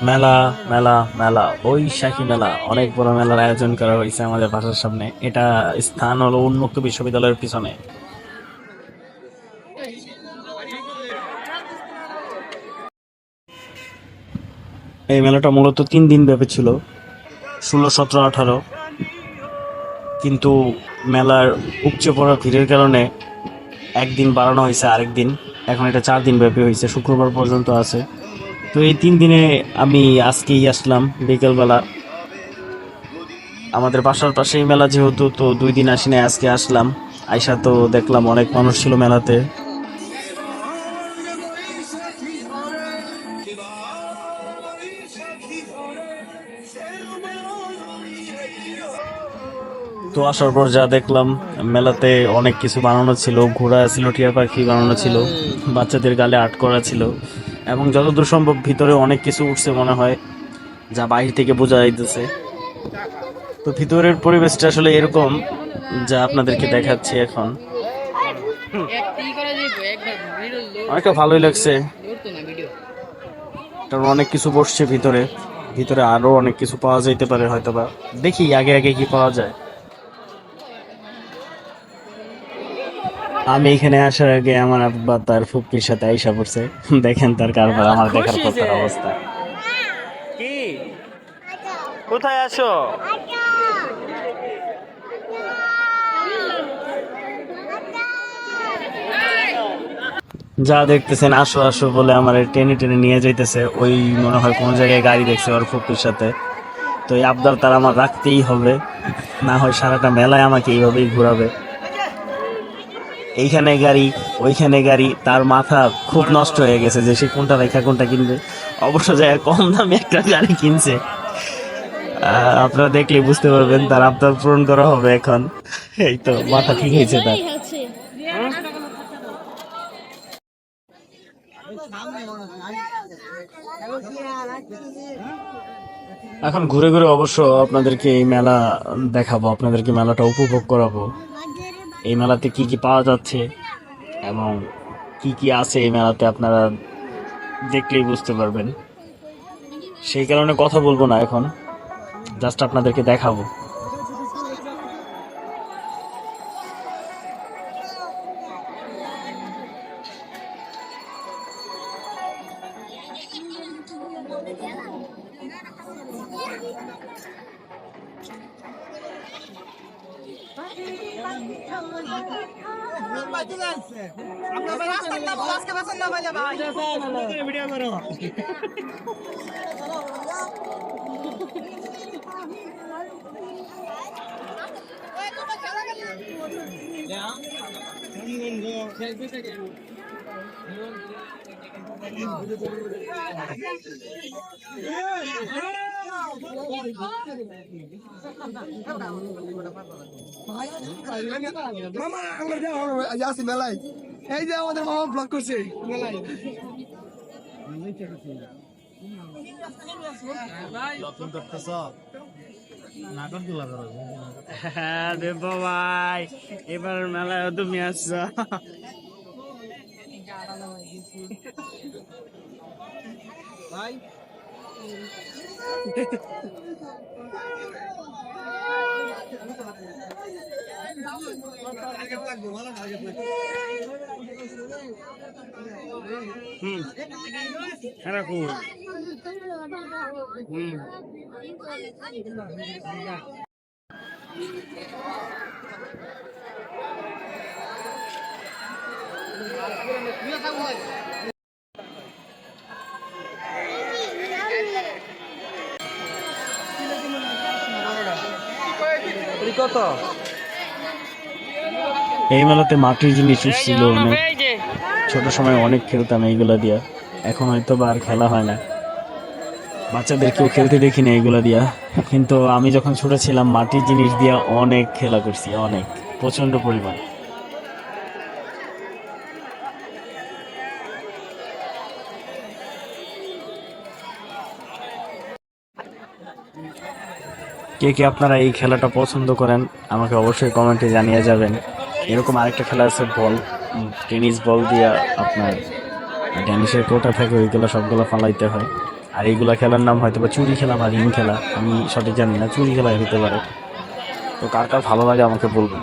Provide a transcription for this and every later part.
মেলা মেলা মেলা বৈশাখী মেলা, অনেক বড় মেলার আয়োজন করা হয়েছে আমাদের বাসার সামনে। এটা স্থান হলো উন্মুক্ত বিশ্ববিদ্যালয়ের পিছনে। এই মেলাটা মূলত 3 দিন ব্যাপী ছিল, 16, 17, 18। কিন্তু মেলার উপচে পড়া ভিড়ের কারণে একদিন বাড়ানো হয়েছে আরেকদিন। এখন এটা 4 দিন ব্যাপী হয়েছে, শুক্রবার পর্যন্ত আছে। তো এই 3 দিনে আমি আজকেই আসলাম বিকেলবেলা। আমাদের বাসার পাশেই মেলা যেহেতু, তো 2 দিন আসি নাই, আজকে আসলাম। আইসা তো দেখলাম অনেক মানুষ ছিল মেলাতে। তো আসার পর যা দেখলাম, মেলাতে অনেক কিছু বানানো ছিল, ঘোড়া ছিল, টিয়া পাখি বানানো ছিল, বাচ্চাদের গালে আর্ট করা ছিল, এবং যতদূর সম্ভব ভিতরে অনেক কিছু উঠছে মনে হয়, যা বাইরে থেকে বোঝা যাইতেছে। তো ভিতরের পরিবেশটা আসলে এরকম, যা আপনাদেরকে দেখাচ্ছি এখন। অনেকটা ভালোই লাগছে, কারণ অনেক কিছু বসছে ভিতরে। ভিতরে আরো অনেক কিছু পাওয়া যাইতে পারে হয়তোবা। দেখি আগে আগে কি পাওয়া যায়। আমি এখানে আসার আগে আমার আব্বা তার ফুপ্পির সাথে আইসা পড়ছে। দেখেন তার কারবার, আমার দেখার পর তার অবস্থা কি। কোথায় আসো? যা দেখতেছেন, আসো আসো বলে আমার টেনে টেনে নিয়ে যাইতেছে। ওই মনে হয় কোন জায়গায় গাড়ি দেখছে ওর ফুপ্পির সাথে। তো এই আবদার তার আমার রাখতেই হবে, না হয় সারাটা মেলায় আমাকে এইভাবেই ঘোরাবে। এইখানে গাড়ি, ওইখানে গাড়ি, তার মাথা খুব নষ্ট হয়ে গেছে যে সে কোনটা রেখা কোনটা কিনবে। অবশ্য যায় কম দামে একটা গাড়ি কিনছে। আপনারা দেখলে বুঝতে পারবেন তার আবদার পূরণ করা হবে এখন। এই তো মাথা ঠিক হয়েছে তার। এখন ঘুরে ঘুরে অবশ্য আপনাদেরকে এই মেলা দেখাবো, আপনাদেরকে মেলাটা উপভোগ করাবো। এই মেলাতে কি কি পাওয়া যাচ্ছে এবং কি কি আছে এই মেলাতে আপনারা দেখলেই বুঝতে পারবেন। সেই কারণে কথা বলবো না এখন, জাস্ট আপনাদেরকে দেখাবো। মামা আমরা যাচ্ছি মেলায়। এই যে আমাদের মামা ব্লগ করছে মেলায়। হ্যাঁ দেবো ভাই, এবার মেলায় তুমি আসছো। ভাই হুম, এরকম। হুম, কত এই মেলাতে মাটির জিনিস ছিল অনেক। ছোট সময় অনেক খেলতাম এইগুলা দিয়া, এখন হয়তো বা আর খেলা হয় না। বাচ্চাদেরকেও খেলতে দেখি না এগুলা দিয়া। কিন্তু আমি যখন ছোট ছিলাম মাটির জিনিস দিয়া অনেক খেলা করছি, অনেক, প্রচন্ড পরিমাণ। কে কে আপনারা এই খেলাটা পছন্দ করেন আমাকে অবশ্যই কমেন্টে জানিয়ে যাবেন। এরকম আরেকটা খেলা আছে বল, টেনিস বল দিয়া আপনার টেনিসের কোটা থাকে, ওইগুলো সবগুলো ফালাইতে হয়। আর এইগুলা খেলার নাম হয়তো বা চুরি খেলা বা রিং খেলা, আমি সঠিক জানি না, চুরি খেলা হতে পারে। তো কার কার ভালো লাগে আমাকে বলবেন।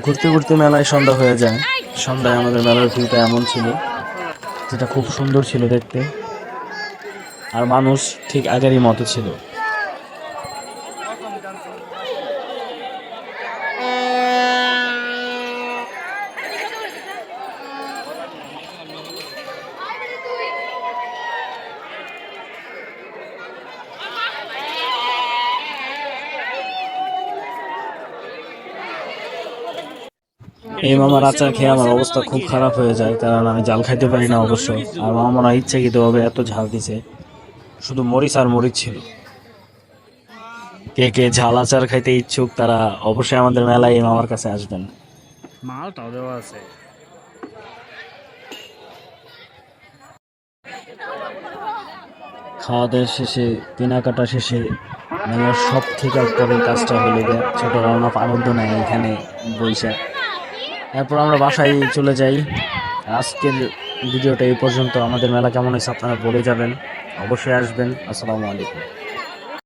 ঘুরতে ঘুরতে মেলায় সন্ধ্যা হয়ে যায়। সন্ধ্যায় আমাদের মেলার ভিউটা এমন ছিল, যেটা খুব সুন্দর ছিল দেখতে, আর মানুষ ঠিক আগেরই মতো ছিল। এই মামার আচার খেয়ে আমার অবস্থা খুব খারাপ হয়ে যায়, কারণ আমি জাল খাইতে পারি না অবশ্য। আর মামা মনে হয় ইচ্ছাকৃতভাবে এত ঝাল দিছে, শুধু মরিচ আর মরিচ ছিল। কে কে ঝাল আচার খাইতে ইচ্ছুক তারা অবশ্যই আমাদের মেলায় এই মামার কাছে আসবেন। মালটাও দেওয়া আছে। খাওয়া দাওয়া শেষে, কেনাকাটা শেষে, মেলার সব থেকে বড় কাজটা হলো গিয়ে ছোটরা অনেক আনন্দ নেয় এখানে বৈশা। এরপর আমরা বাসায় চলে যাই। আজকের ভিডিওটা এই পর্যন্ত। আমাদের মেলা কেমন হয়েছে আপনারা বলে যাবেন, অবশ্যই আসবেন। আসসালামু আলাইকুম।